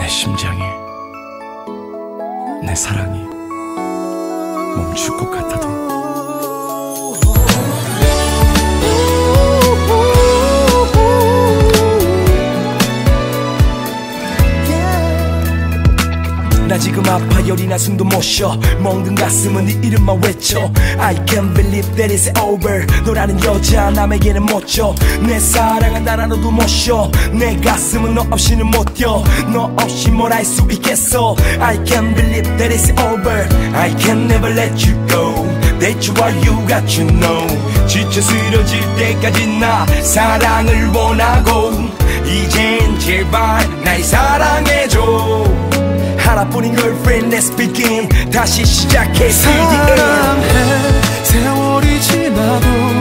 내 심장이, 내 사랑이 멈출 것 같아도 나 지금 아파 열이나 숨도 못 쉬어 멍든 가슴은 네 이름만 외쳐 I can't believe that it's over 너라는 여자 남에게는 못 줘 내 사랑은 나라로도 못 쉬어 내 가슴은 너 없이는 못 뛰어 너 없이 뭘 할 수 있겠어 I can't believe that it's over I can never let you go That's why you got to know 지쳐 쓰러질 때까지 나 사랑을 원하고 이젠 제발 날 사랑해줘 하나뿐인 girlfriend let's begin 다시 시작해 사랑해 세월이 지나도